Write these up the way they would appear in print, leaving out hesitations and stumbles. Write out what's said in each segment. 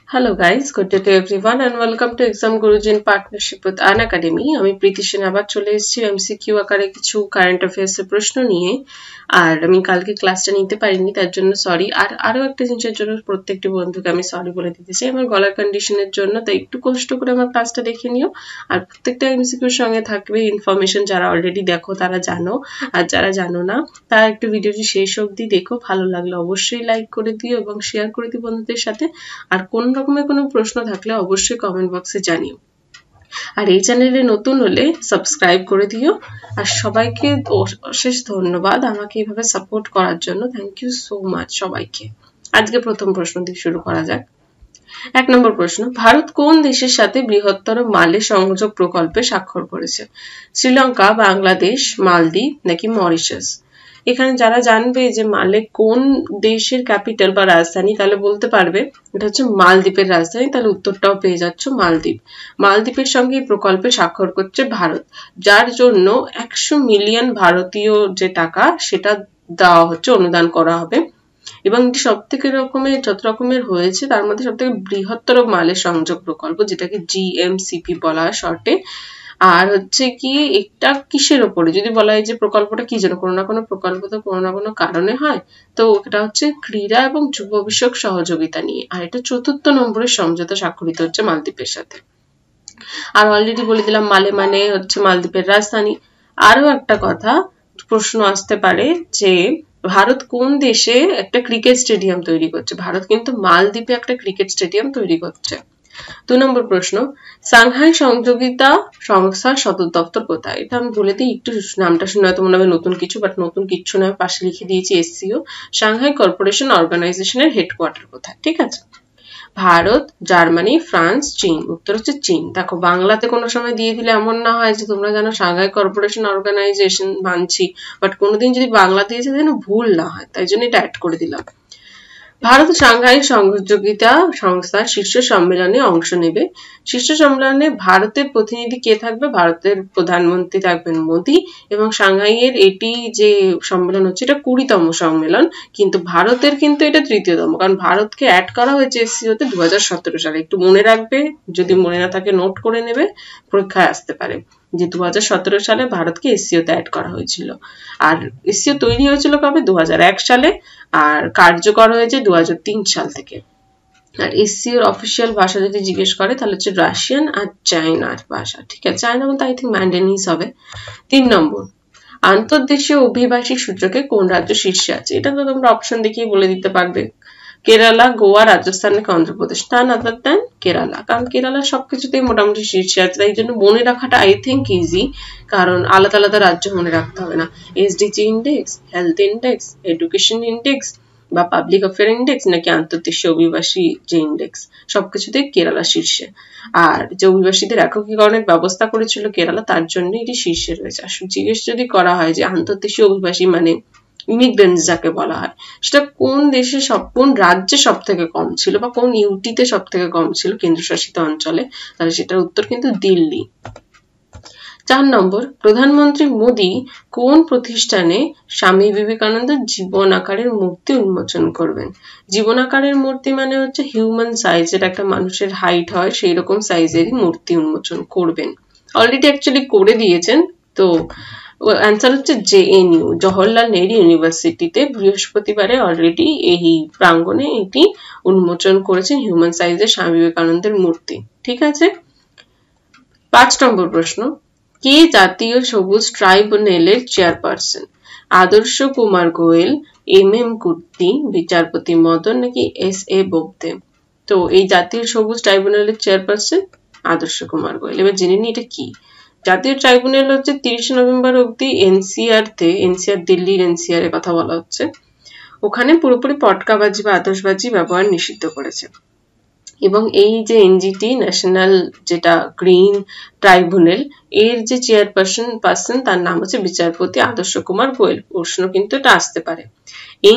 Hello guys, good day to everyone and welcome to Exam Guruji in partnership with Unacademy. আমি প্রীতি সেন আবার চলে এসেছি MCQ আকারে কিছু কারেন্ট অ্যাফেয়ার্স এর প্রশ্ন নিয়ে। আর আমি কালকে ক্লাসটা নিতে পারিনি, তার জন্য সরি। আর আরো একটা জিনিসের জন্য প্রত্যেকটি বন্ধুকে আমি সরি বলে দিতে চাই, আমার গলার কন্ডিশনের জন্য। তাই একটু কষ্ট করে আমার ক্লাসটা দেখে নিও। আর প্রত্যেকটা এমসিকিউর সঙ্গে থাকবে ইনফরমেশন, যারা অলরেডি দেখো তারা জানো, আর যারা জানো না তারা একটু ভিডিওটি শেষ অবধি দেখো। ভালো লাগলে অবশ্যই লাইক করে দিও এবং শেয়ার করে দিও বন্ধুদের সাথে। আর কোন রকমের কোনো প্রশ্ন থাকলে অবশ্যই কমেন্ট বক্সে জানিও। আর এই চ্যানেলে নতুন হলে সাবস্ক্রাইব করে দিও। আর সবাইকে অশেষ ধন্যবাদ আমাকে এইভাবে সাপোর্ট করার জন্য। থ্যাংক ইউ সো মাচ সবাইকে। আজকে প্রথম প্রশ্ন দিয়ে শুরু করা যাক। 1 নম্বর প্রশ্ন, ভারত কোন দেশের সাথে বৃহত্তর মালে সংযোগ প্রকল্পে স্বাক্ষর করেছে? শ্রীলঙ্কা, বাংলাদেশ, মালদ্বীপ নাকি মরিশাস? এখানে যারা জানবে যে মালে কোন দেশের ক্যাপিটাল বা রাজধানী, তাহলে বলতে পারবে এটা হচ্ছে মালদ্বীপের রাজধানী, তাহলে উত্তরটাও পেয়ে যাচ্ছ মালদ্বীপ। মালদ্বীপের সঙ্গে এই প্রকল্পে স্বাক্ষর করছে ভারত, যার জন্য 100 মিলিয়ন ভারতীয় যে টাকা সেটা দেওয়া হচ্ছে, অনুদান করা হবে। এবং এটি সবথেকে রকমের যত রকমের হয়েছে তার মধ্যে সবথেকে বৃহত্তর মালে সংযোগ প্রকল্প, যেটাকে GMCP বলা হয় শর্টে। আর হচ্ছে কি এটা কিসের ওপরে, যদি বলা হয় যে প্রকল্পটা কি যেন, কোনো না কোনো প্রকল্প তো কোনো না কোনো কারণে হয়, তো এটা হচ্ছে ক্রীড়া এবং যুব বিষয়ক সহযোগিতা নিয়ে। আর এটা 4র্থ নম্বরের সমঝোতা স্বাক্ষরিত হচ্ছে মালদ্বীপের সাথে। আর অলরেডি বলে দিলাম মালে মানে হচ্ছে মালদ্বীপের রাজধানী। আরো একটা কথা প্রশ্ন আসতে পারে যে ভারত কোন দেশে একটা ক্রিকেট স্টেডিয়াম তৈরি করছে? ভারত কিন্তু মালদ্বীপে একটা ক্রিকেট স্টেডিয়াম তৈরি করছে। 2 নম্বর প্রশ্ন, সাংহাই সহযোগিতা সংস্থার সদর দপ্তর কোথায়? এটা আমি বলে দিই, একটু নামটা শুনে হয়তো মনে হবে নতুন কিছু, বাট নতুন কিছু নয়, পাশে লিখে দিয়েছি SCO। সাংহাই কর্পোরেশন অর্গানাইজেশনের হেডকোয়ার্টার কোথায়? ঠিক আছে, ভারত, জার্মানি, ফ্রান্স, চীন। উত্তর হচ্ছে চীন। দেখো বাংলাতে কোনো সময় দিয়ে দিলে এমন না হয় যে তোমরা জানো সাংহাই কর্পোরেশন অর্গানাইজেশন মানছি, বাট কোনোদিন যদি বাংলা দিয়েছে যেন ভুল না হয়, তাই জন্য এটা অ্যাড করে দিলাম। ভারত সাংহাই সহযোগিতা সংস্থার শীর্ষ সম্মেলনে অংশ নেবে। শীর্ষ সম্মেলনে ভারতের প্রতিনিধি কে থাকবে? ভারতের প্রধানমন্ত্রী থাকবেন মোদী। এবং সাংহাইয়ের এটি যে সম্মেলন হচ্ছে এটা 20তম সম্মেলন, কিন্তু ভারতের কিন্তু এটা 3য়তম, কারণ ভারতকে অ্যাড করা হয়েছে SCO-তে 2017 সালে। একটু মনে রাখবে, যদি মনে না থাকে নোট করে নেবে, পরীক্ষায় আসতে পারে যে 2017 সালে ভারতকে SCO-তে অ্যাড করা হয়েছিল। আর SCO তৈরি হয়েছিল কবে? 2001 সালে। আর কার্যকর হয়েছে 2003 সাল থেকে। আর SCO-র অফিসিয়াল ভাষা যদি জিজ্ঞেস করে তাহলে হচ্ছে রাশিয়ান আর চায়নার ভাষা। ঠিক আছে, চায়না বলতে আই থিঙ্ক ম্যান্ডারিনিস হবে। 3 নম্বর, আন্তর্দেশীয় অভিবাসী সূচকে কোন রাজ্য শীর্ষে আছে? এটা তো তোমরা অপশন দেখিয়ে বলে দিতে পারবে। কেরালা, গোয়া, রাজস্থান নাকি অন্ধ্রপ্রদেশ? নান আদার দ্যান কেরালা, কারণ কেরালা সবকিছুতেই মোটামুটি শীর্ষে আছে, তাই জন্য মনে রাখাটা আই থিঙ্ক ইজি, কারণ আলাদা আলাদা রাজ্য মনে রাখতে হবে না। SDG index, health index, education index বা পাবলিক অ্যাফেয়ার ইন্ডেক্স নাকি আন্তর্দেশীয় অভিবাসী যে ইন্ডেক্স, সবকিছুতে কেরালা শীর্ষে। আর যে অভিবাসীদের একীকরণের ব্যবস্থা করেছিল কেরালা, তার জন্য এটি শীর্ষে রয়েছে। আর জিজ্ঞেস যদি করা হয় যে আন্তর্দেশীয় অভিবাসী মানে ইমিগ্রেন্টস যাকে বলা হয়, সেটা কোন দেশে কোন রাজ্যে সব থেকে কম ছিল বা কোন ইউটিতে সব থেকে কম ছিল কেন্দ্রশাসিত অঞ্চলে, তাহলে সেটার উত্তর কিন্তু দিল্লি। 4 নম্বর, প্রধানমন্ত্রী মোদী কোন প্রতিষ্ঠানে স্বামী বিবেকানন্দের জীবন আকারের মূর্তি উন্মোচন করবেন? জীবন আকারের মূর্তি মানে হচ্ছে হিউম্যান সাইজ, যেটা একটা মানুষের হাইট হয় সেই রকম সাইজেরই মূর্তি উন্মোচন করবেন। অলরেডি অ্যাকচুয়ালি করে দিয়েছেন, তো অ্যান্সার হচ্ছে JNU, জওহরলাল নেহরু ইউনিভার্সিটিতে বৃহস্পতিবারে অলরেডি এই প্রাঙ্গণে এটি উন্মোচন করেছেন হিউম্যান সাইজের স্বামী বিবেকানন্দের মূর্তি। ঠিক আছে, 5 নম্বর প্রশ্ন, কে জাতীয় সবুজ ট্রাইব্যুনালের চেয়ারপারসন? আদর্শ কুমার গোয়েল, MM কুর্তি, বিচারপতি মদন নাকি SA বোবদে? তো এই জাতীয় সবুজ ট্রাইব্যুনালের চেয়ারপারসন আদর্শ কুমার গোয়েল। এবার জেনে নিই এটা কি। জাতীয় ট্রাইব্যুনাল হচ্ছে 30 নভেম্বর অব্দি NCR দিল্লির NCR এর কথা বলা হচ্ছে, ওখানে পুরোপুরি পটকাবাজি বা আতশবাজি ব্যবহার নিষিদ্ধ করেছে। এবং এই যে NGT ন্যাশনাল যেটা গ্রিন ট্রাইব্যুনাল, এর যে চেয়ারপারসন তার নাম হচ্ছে বিচারপতি আদর্শ কুমার গোয়েল। প্রশ্ন কিন্তু এটা আসতে পারে।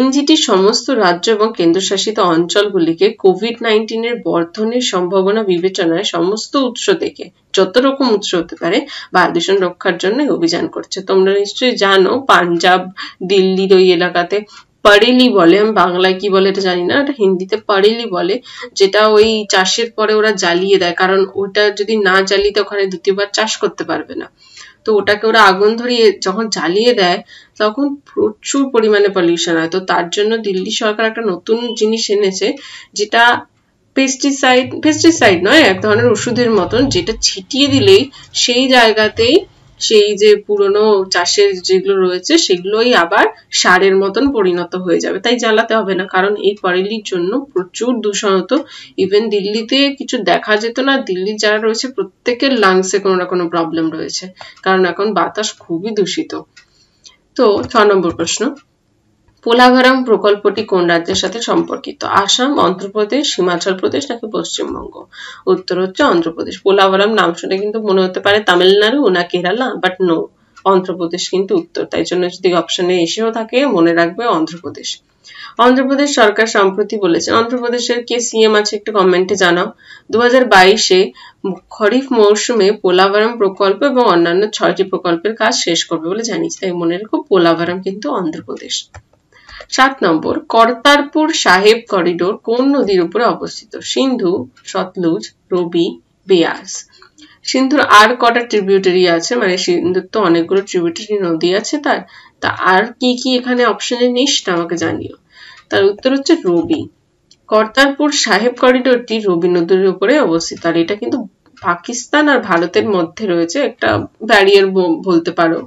NGT সমস্ত রাজ্য এবং কেন্দ্রশাসিত অঞ্চলগুলিকে কোভিড-19 এর বর্ধনের সম্ভাবনা বিবেচনায় সমস্ত উৎস থেকে, যত রকম উৎস হতে পারে, বায়ু দূষণ রক্ষার জন্য অভিযান করছে। তোমরা নিশ্চয়ই জানো পাঞ্জাব, দিল্লির ওই এলাকাতে পারেলি বলে, আমি বাংলায় কি বলে এটা জানি না, এটা হিন্দিতে পারেলি বলে, যেটা ওই চাষের পরে ওরা জ্বালিয়ে দেয়, কারণ ওটা যদি না জ্বালিয়ে ওখানে দ্বিতীয়বার চাষ করতে পারবে না। তো ওটাকে ওরা আগুন ধরিয়ে যখন জ্বালিয়ে দেয় তখন প্রচুর পরিমাণে পলিউশন হয়। তো তার জন্য দিল্লি সরকার একটা নতুন জিনিস এনেছে, যেটা পেস্টিসাইড নয়, এক ধরনের ওষুধের মতন, যেটা ছিটিয়ে দিলেই সেই জায়গাতেই সেই যে পুরনো চাষের যেগুলো রয়েছে সেগুলোই আবার সারের মতন পরিণত হয়ে যাবে, তাই জ্বালাতে হবে না। কারণ এই পারেলির জন্য প্রচুর দূষণ হতো, ইভেন দিল্লিতে কিছু দেখা যেত না, দিল্লির যারা রয়েছে প্রত্যেকের লাংসে কোনো না কোনো প্রবলেম রয়েছে, কারণ এখন বাতাস খুবই দূষিত। তো 6 নম্বর প্রশ্ন, পোলাভারাম প্রকল্পটি কোন রাজ্যের সাথে সম্পর্কিত? আসাম, অন্ধ্রপ্রদেশ, হিমাচল প্রদেশ নাকি পশ্চিমবঙ্গ? উত্তর হচ্ছে অন্ধ্রপ্রদেশ। পোলাভারাম নাম শুনে কিন্তু মনে হতে পারে তামিলনাড়ু না কেরালা, বাট নো, অন্ধ্রপ্রদেশ কিন্তু উত্তর। তাই জন্য যদি অপশনে এসেও থাকে মনে রাখবে অন্ধ্রপ্রদেশ। অন্ধ্রপ্রদেশ সরকার সম্প্রতি বলেছে, অন্ধ্রপ্রদেশের কে সিএম আছে একটু কমেন্টে জানাও, 2022-এ খরিফ মৌসুমে পোলাভারাম প্রকল্প এবং অন্যান্য 6টি প্রকল্পের কাজ শেষ করবে বলে জানিয়েছে। তাই মনে রেখো পোলাভারাম কিন্তু অন্ধ্রপ্রদেশ। 7 নম্বর, কর্তারপুর সাহেব করিডোর কোন নদীর উপরে অবস্থিত? সিন্ধু, সতলুজ, রবি, বেয়াস। সিন্ধুর আর কটা ট্রিবিউটারি আছে, মানে সিন্ধুর তো অনেকগুলো ট্রিবিউটারি নদী আছে, তা আর কি কি এখানে অপশনে নেই সেটা আমাকে জানিও। তার উত্তর হচ্ছে রবি। কর্তারপুর সাহেব করিডোরটি রবি নদীর উপরে অবস্থিত, আর এটা কিন্তু পাকিস্তান আর ভারতের মধ্যে রয়েছে, একটা ব্যারিয়ার বলতে পারো।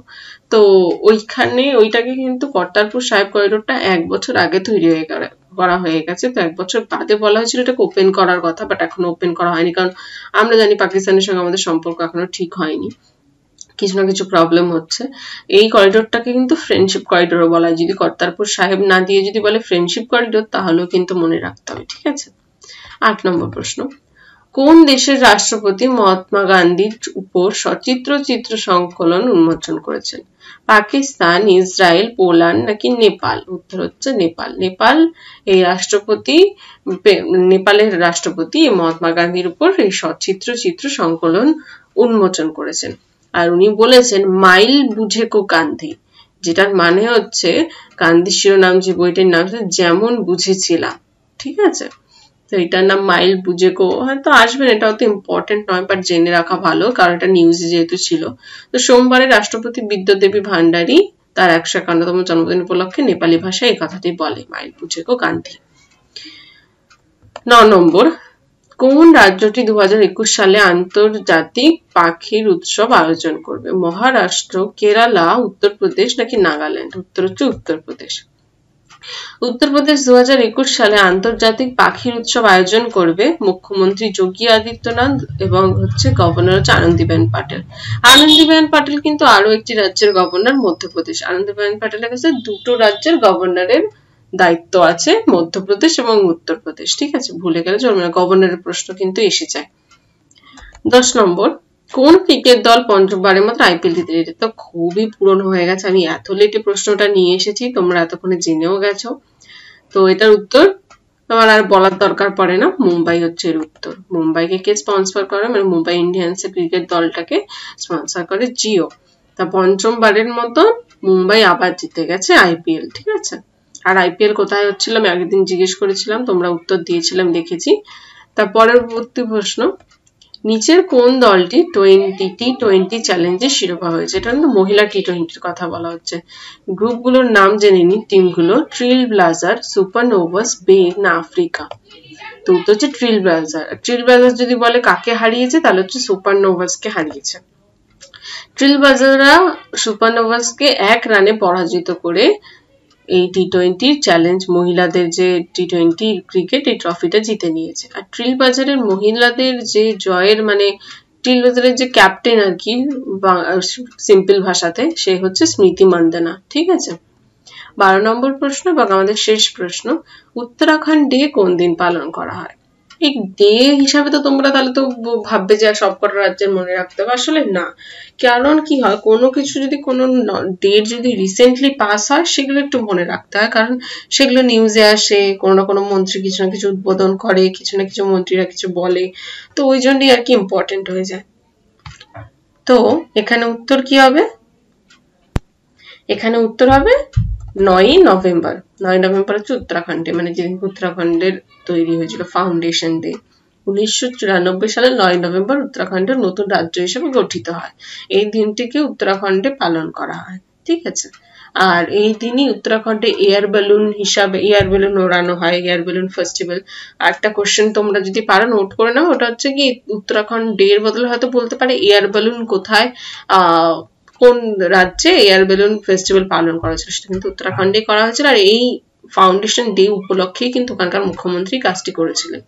তো ওইটাকে কিন্তু কর্তারপুর সাহেব করিডোরটা 1 বছর আগে তৈরি করা হয়ে গেছে। তো 1 বছর বাদে বলা হয়েছিল এটাকে ওপেন করার কথা, বাট এখনো ওপেন করা হয়নি, কারণ আমরা জানি পাকিস্তানের সঙ্গে আমাদের সম্পর্ক এখনো ঠিক হয়নি, কিছু না কিছু প্রবলেম হচ্ছে। এই করিডোরটাকে কিন্তু ফ্রেন্ডশিপ করিডোরও বলা হয়, যদি কর্তারপুর সাহেব না দিয়ে যদি বলে ফ্রেন্ডশিপ করিডোর তাহলেও কিন্তু মনে রাখতে হবে, ঠিক আছে। 8 নম্বর প্রশ্ন, কোন দেশের রাষ্ট্রপতি মহাত্মা গান্ধীর উপর সচিত্র চিত্র সংকলন উন্মোচন করেছেন? পাকিস্তান, ইসরায়েল, পোল্যান্ড নাকি নেপাল? উত্তর হচ্ছে নেপাল। নেপালের রাষ্ট্রপতি মহাত্মা গান্ধীর উপর এই সচিত্র চিত্র সংকলন উন্মোচন করেছেন। আর উনি বলেছেন মাইল বুঝেকো গান্ধী, যেটার মানে হচ্ছে গান্ধী শিরোনাম যে বইটার নাম যেমন বুঝেছিলাম, ঠিক আছে। তো এটার নাম মাইল বুঝেকো, হয়তো আসবেন, এটা অত ইম্পর্টেন্ট নয়, বাট জেনে রাখা ভালো, কারণ এটা নিউজে যেহেতু ছিল। তো সোমবারে রাষ্ট্রপতি বিদ্যাদেবী ভান্ডারী তার 151তম জন্মদিন উপলক্ষে নেপালি ভাষায় এই কথাটি বলে, মাইল বুঝেকো গান্ধী। 9 নম্বর, কোন রাজ্যটি 2021 সালে আন্তর্জাতিক পাখির উৎসব আয়োজন করবে? মহারাষ্ট্র, কেরালা, উত্তরপ্রদেশ নাকি নাগাল্যান্ড? উত্তর হচ্ছে উত্তরপ্রদেশ। উত্তরপ্রদেশ 2021 সালে আন্তর্জাতিক পাখির উৎসব আয়োজন করবে মুখ্যমন্ত্রী যোগী আদিত্যনাথ এবং গভর্নর হচ্ছে আনন্দীবেন পাটেল। আনন্দীবেন পাটেল কিন্তু আরো একটি রাজ্যের গভর্নর, মধ্যপ্রদেশ। আনন্দীবেন পাটেলের কাছে দুটো রাজ্যের গভর্নরের দায়িত্ব আছে, মধ্যপ্রদেশ এবং উত্তরপ্রদেশ, ঠিক আছে, ভুলে গেলে চলবে না, গভর্নরের প্রশ্ন কিন্তু এসে যায়। 10 নম্বর, কোন ক্রিকেট দল পঞ্চমবারের মতো আইপিএল জিতে? এটা তো খুবই পুরনো হয়ে গেছে, আমি এত লেটে প্রশ্নটা নিয়ে এসেছি, তোমরা এতক্ষণে জেনেও গেছো। তো এটার উত্তর তোমার আর বলার দরকার পড়ে না, মুম্বাই হচ্ছে এর উত্তর। মুম্বাইকে কে স্পন্সর করে? মানে মুম্বাই ইন্ডিয়ান্স এর ক্রিকেট দলটাকে স্পন্সর করে জিও। তা পঞ্চমবারের মতো মুম্বাই আবার জিতে গেছে আইপিএল, ঠিক আছে। আর আইপিএল কোথায় হচ্ছিল আমি আগের দিন জিজ্ঞেস করেছিলাম, তোমরা উত্তর দিয়েছিলাম দেখেছি। তার পরবর্তী প্রশ্ন, নিচের কোন দলটি টি20 চ্যালেঞ্জের শিরোপা হয়েছে? এটা কিন্তু মহিলা টি20 কথা বলা হচ্ছে। গ্রুপগুলোর নাম জেনে নি, টিমগুলো ট্রেল ব্লাজার, সুপারনোভাস, বে না আফ্রিকা? তো উত্তর হচ্ছে ট্রেল ব্লাজার। ট্রেল ব্লাজার যদি বলে কাকে হারিয়েছে তাহলে হচ্ছে সুপারনোভাসকে হারিয়েছে। ট্রেল ব্লাজাররা সুপারনোভাসকে 1 রানে পরাজিত করে এই টি20 চ্যালেঞ্জ মহিলাদের যে টি20 ক্রিকেট এই ট্রফিটা জিতে নিয়েছে। আর ট্রিল বাজারের মহিলাদের যে জয়ের মানে ট্রিল বাজারের যে ক্যাপ্টেন আর কি সিম্পল ভাষাতে, সে হচ্ছে স্মৃতি মান্দানা, ঠিক আছে। 12 নম্বর প্রশ্ন এবং আমাদের শেষ প্রশ্ন, উত্তরাখণ্ড ডে কোন দিন পালন করা হয়? এই ডে হিসাবে তো তোমরা তাহলে তো ভাববে যে সবকটা রাজ্যের মনে রাখতে হবে, আসলে না। কারণ কি হয়, কোনো কিছু যদি কোনো ডেট যদি রিসেন্টলি পাস হয় সেগুলো একটু মনে রাখতে হয়, কারণ সেগুলো নিউজে আসে, কোনো না কোনো মন্ত্রী কিছু না কিছু উদ্বোধন করে, কিছু না কিছু মন্ত্রীরা কিছু বলে, তো ওই জন্যই আর কি ইম্পর্টেন্ট হয়ে যায়। তো এখানে উত্তর কি হবে? এখানে উত্তর হবে নভেম্বর 9 নভেম্বর হচ্ছে উত্তরাখণ্ডে, মানে যেদিন উত্তরাখণ্ডের তৈরি হয়েছিল ফাউন্ডেশন ডে। 1994 সালের 9 নভেম্বর উত্তরাখণ্ডের নতুন রাজ্য হিসেবে গঠিত হয়। এই দিনটিকে উত্তরাখণ্ডে পালন করা হয়, ঠিক আছে। আর এই দিনই উত্তরাখণ্ডে এয়ার বেলুন ওড়ানো হয়, এয়ার বেলুন ফেস্টিভ্যাল। আর একটা কোশ্চেন তোমরা যদি পারো নোট করে নাও, ওটা হচ্ছে কি উত্তরাখণ্ড ডে এর বদলে হয়তো বলতে পারে এয়ার বেলুন কোথায় কোন রাজ্যে এয়ার বেলুন ফেস্টিভ্যাল পালন করা হয়েছিল, সেটা কিন্তু উত্তরাখণ্ডে করা হয়েছিল। আর এই ফাউন্ডেশন ডে উপলক্ষেই কিন্তু ওখানকার মুখ্যমন্ত্রী কাজটি করেছিলেন।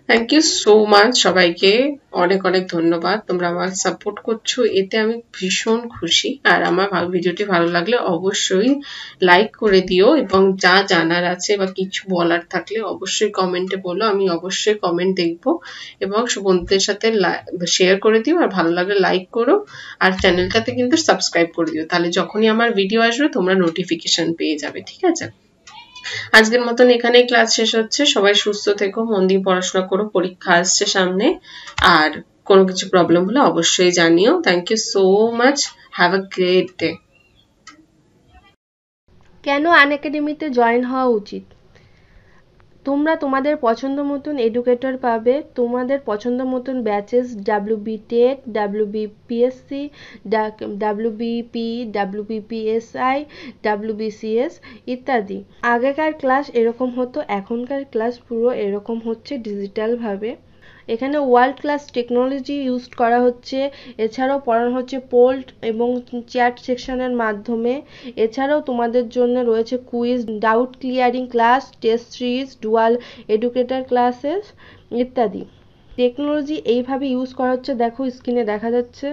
থ্যাংক ইউ সো মাচ সবাইকে, অনেক অনেক ধন্যবাদ, তোমরা আমার সাপোর্ট করছো, এতে আমি ভীষণ খুশি। আর আমার ভিডিওটি ভালো লাগলে অবশ্যই লাইক করে দিও, এবং যা জানার আছে বা কিছু বলার থাকলে অবশ্যই কমেন্টে বলো, আমি অবশ্যই কমেন্ট দেখবো, এবং বন্ধুদের সাথে শেয়ার করে দিও। আর ভালো লাগলে লাইক করো, আর চ্যানেলটাতে কিন্তু সাবস্ক্রাইব করে দিও, তাহলে যখনই আমার ভিডিও আসবে তোমরা নোটিফিকেশন পেয়ে যাবে, ঠিক আছে। আজকের মতন এখানেই ক্লাস শেষ হচ্ছে। সবাই সুস্থ থেকো, মন দিয়ে পড়াশোনা করো, পরীক্ষা আসছে সামনে। আর কোনো কিছু প্রবলেম হলে অবশ্যই জানিও। Thank you so much, have a great day. কেন আনএকাডেমিতে জয়েন হওয়া উচিত? তোমরা তোমাদের পছন্দ মতন এডুকেটর পাবে, তোমাদের পছন্দ মতন batches, WB TET, WBPSC, WBP, WBPSI, WBCS ইত্যাদি। আগেকার ক্লাস এরকম হতো, এখনকার ক্লাস পুরো এরকম হচ্ছে ডিজিটালভাবে। এখানে ওয়ার্ল্ড ক্লাস টেকনোলজি ইউজ করা হচ্ছে। এছাড়াও পড়ানো হচ্ছে পোল্ট এবং চ্যাট সেকশনের মাধ্যমে। এছাড়াও তোমাদের জন্য রয়েছে quiz, doubt clearing class, test series, dual educator classes ইত্যাদি। টেকনোলজি এইভাবে ইউজ করা হচ্ছে, দেখো স্ক্রিনে দেখা যাচ্ছে।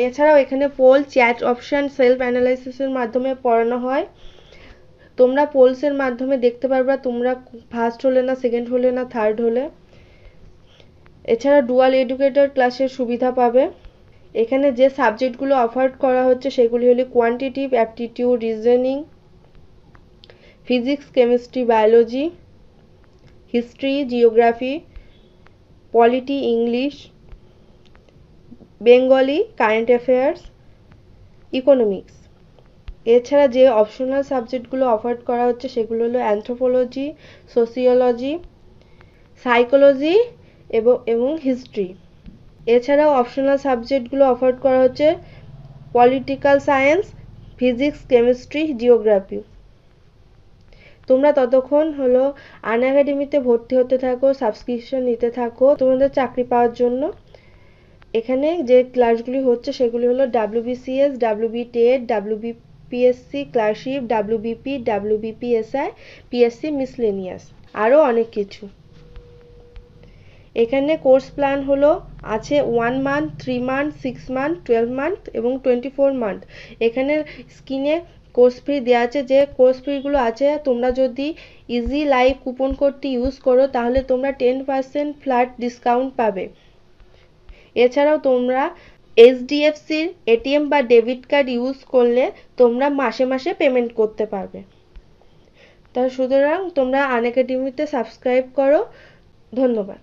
এছাড়াও এখানে পোল, চ্যাট অপশন, সেলফ অ্যানালাইসিসের মাধ্যমে পড়ানো হয়। তোমরা পোলসের মাধ্যমে দেখতে পারবা তোমরা ফার্স্ট হলে না সেকেন্ড হলে না থার্ড হলে। এছাড়া ডুয়াল এডুকেটর ক্লাসের সুবিধা পাবে। এখানে যে সাবজেক্টগুলো অফার করা হচ্ছে সেগুলি হলো quantitative aptitude, reasoning, physics, chemistry, biology, history, geography, polity, English, Bengali, current affairs, economics. এছাড়া যে অপশনাল সাবজেক্টগুলো অফার করা হচ্ছে সেগুলো হলো অ্যানথ্রোপোলজি, সোসিওলজি, সাইকোলজি এবং হিস্ট্রি। এছাড়াও অপশনাল সাবজেক্টগুলো অফার করা হচ্ছে political science, physics, chemistry, geography. তোমরা ততক্ষণ হলো আনএকাডেমিতে ভর্তি হতে থাকো, সাবস্ক্রিপশন নিতে থাকো তোমাদের চাকরি পাওয়ার জন্য। এখানে যে ক্লাসগুলি হচ্ছে সেগুলি হলো WBCS, WB TET, WBPSC clerkship, WBP, WBPSI, PSC miscellaneous, আরও অনেক কিছু। এখানে কোর্স প্ল্যান হলো আছে 1 মান্থ, 3 মান্থ, 6 মান্থ, 12 মান্থ এবং 24 মান্থ। এখানে স্ক্রিনে কোর্স ফি দেওয়া আছে। যে কোর্স ফিগুলো আছে, তোমরা যদি ইজি লাইভ কুপন কোডটি ইউজ করো তাহলে তোমরা 10% ফ্ল্যাট ডিসকাউন্ট পাবে। এছাড়াও তোমরা এইচডিএফসির এটিএম বা ডেবিট কার্ড ইউজ করলে তোমরা মাসে মাসে পেমেন্ট করতে পারবে। তা সুতরাং তোমরা আনএকাডেমিতে সাবস্ক্রাইব করো। ধন্যবাদ।